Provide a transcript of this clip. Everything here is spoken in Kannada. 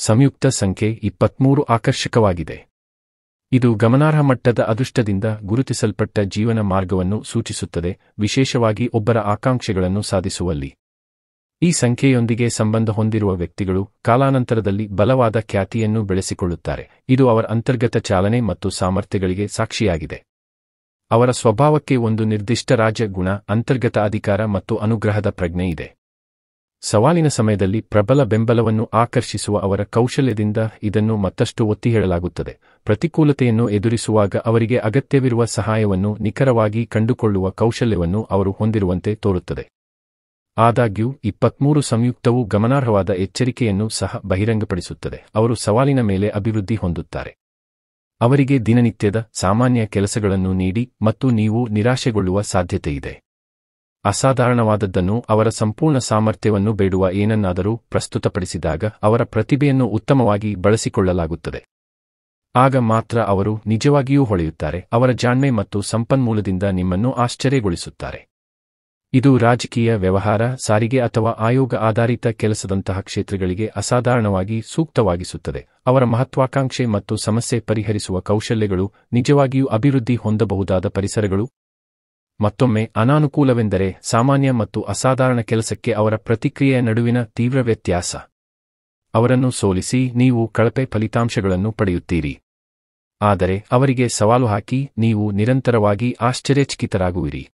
ಸಂಯುಕ್ತ ಸಂಖ್ಯೆ 23 ಆಕರ್ಷಕವಾಗಿದೆ. ಇದು ಗಮನಾರ್ಹ ಮಟ್ಟದ ಅದೃಷ್ಟದಿಂದ ಗುರುತಿಸಲ್ಪಟ್ಟ ಜೀವನ ಮಾರ್ಗವನ್ನು ಸೂಚಿಸುತ್ತದೆ, ವಿಶೇಷವಾಗಿ ಒಬ್ಬರ ಆಕಾಂಕ್ಷೆಗಳನ್ನು ಸಾಧಿಸುವಲ್ಲಿ. ಈ ಸಂಖ್ಯೆಯೊಂದಿಗೆ ಸಂಬಂಧ ಹೊಂದಿರುವ ವ್ಯಕ್ತಿಗಳು ಕಾಲಾನಂತರದಲ್ಲಿ ಬಲವಾದ ಖ್ಯಾತಿಯನ್ನು ಬೆಳೆಸಿಕೊಳ್ಳುತ್ತಾರೆ, ಇದು ಅವರ ಅಂತರ್ಗತ ಚಾಲನೆ ಮತ್ತು ಸಾಮರ್ಥ್ಯಗಳಿಗೆ ಸಾಕ್ಷಿಯಾಗಿದೆ. ಅವರ ಸ್ವಭಾವಕ್ಕೆ ಒಂದು ನಿರ್ದಿಷ್ಟ ರಾಜ ಗುಣ, ಅಂತರ್ಗತ ಅಧಿಕಾರ ಮತ್ತು ಅನುಗ್ರಹದ ಪ್ರಜ್ಞೆ ಇದೆ. ಸವಾಲಿನ ಸಮಯದಲ್ಲಿ ಪ್ರಬಲ ಬೆಂಬಲವನ್ನು ಆಕರ್ಷಿಸುವ ಅವರ ಕೌಶಲ್ಯದಿಂದ ಇದನ್ನು ಮತ್ತಷ್ಟು ಒತ್ತಿ ಹೇಳಲಾಗುತ್ತದೆ. ಪ್ರತಿಕೂಲತೆಯನ್ನು ಎದುರಿಸುವಾಗ ಅವರಿಗೆ ಅಗತ್ಯವಿರುವ ಸಹಾಯವನ್ನು ನಿಖರವಾಗಿ ಕಂಡುಕೊಳ್ಳುವ ಕೌಶಲ್ಯವನ್ನು ಅವರು ಹೊಂದಿರುವಂತೆ ತೋರುತ್ತದೆ. ಆದಾಗ್ಯೂ 23 ಸಂಯುಕ್ತವು ಗಮನಾರ್ಹವಾದ ಎಚ್ಚರಿಕೆಯನ್ನು ಸಹ ಬಹಿರಂಗಪಡಿಸುತ್ತದೆ. ಅವರು ಸವಾಲಿನ ಮೇಲೆ ಅಭಿವೃದ್ಧಿ ಹೊಂದುತ್ತಾರೆ. ಅವರಿಗೆ ದಿನನಿತ್ಯದ ಸಾಮಾನ್ಯ ಕೆಲಸಗಳನ್ನು ನೀಡಿ ಮತ್ತು ನೀವು ನಿರಾಶೆಗೊಳ್ಳುವ ಸಾಧ್ಯತೆಯಿದೆ. ಅಸಾಧಾರಣವಾದದ್ದನ್ನು, ಅವರ ಸಂಪೂರ್ಣ ಸಾಮರ್ಥ್ಯವನ್ನು ಬೇಡುವ ಏನನ್ನಾದರೂ ಪ್ರಸ್ತುತಪಡಿಸಿದಾಗ ಅವರ ಪ್ರತಿಭೆಯನ್ನು ಉತ್ತಮವಾಗಿ ಬಳಸಿಕೊಳ್ಳಲಾಗುತ್ತದೆ. ಆಗ ಮಾತ್ರ ಅವರು ನಿಜವಾಗಿಯೂ ಹೊಳೆಯುತ್ತಾರೆ. ಅವರ ಜಾಣ್ಮೆ ಮತ್ತು ಸಂಪನ್ಮೂಲದಿಂದ ನಿಮ್ಮನ್ನು ಆಶ್ಚರ್ಯಗೊಳಿಸುತ್ತಾರೆ. ಇದು ರಾಜಕೀಯ, ವ್ಯವಹಾರ, ಸಾರಿಗೆ ಅಥವಾ ಆಯೋಗ ಆಧಾರಿತ ಕೆಲಸದಂತಹ ಕ್ಷೇತ್ರಗಳಿಗೆ ಅಸಾಧಾರಣವಾಗಿ ಸೂಕ್ತವಾಗಿಸುತ್ತದೆ. ಅವರ ಮಹತ್ವಾಕಾಂಕ್ಷೆ ಮತ್ತು ಸಮಸ್ಯೆ ಪರಿಹರಿಸುವ ಕೌಶಲ್ಯಗಳು ನಿಜವಾಗಿಯೂ ಅಭಿವೃದ್ಧಿ ಹೊಂದಬಹುದಾದ ಪರಿಸರಗಳು. ಮತ್ತೊಮ್ಮೆ, ಅನಾನುಕೂಲವೆಂದರೆ ಸಾಮಾನ್ಯ ಮತ್ತು ಅಸಾಧಾರಣ ಕೆಲಸಕ್ಕೆ ಅವರ ಪ್ರತಿಕ್ರಿಯೆಯ ನಡುವಿನ ತೀವ್ರ ವ್ಯತ್ಯಾಸ. ಅವರನ್ನು ಸೋಲಿಸಿ ನೀವು ಕಳಪೆ ಫಲಿತಾಂಶಗಳನ್ನು ಪಡೆಯುತ್ತೀರಿ. ಆದರೆ ಅವರಿಗೆ ಸವಾಲು ಹಾಕಿ ನೀವು ನಿರಂತರವಾಗಿ ಆಶ್ಚರ್ಯಚಕಿತರಾಗುವಿರಿ.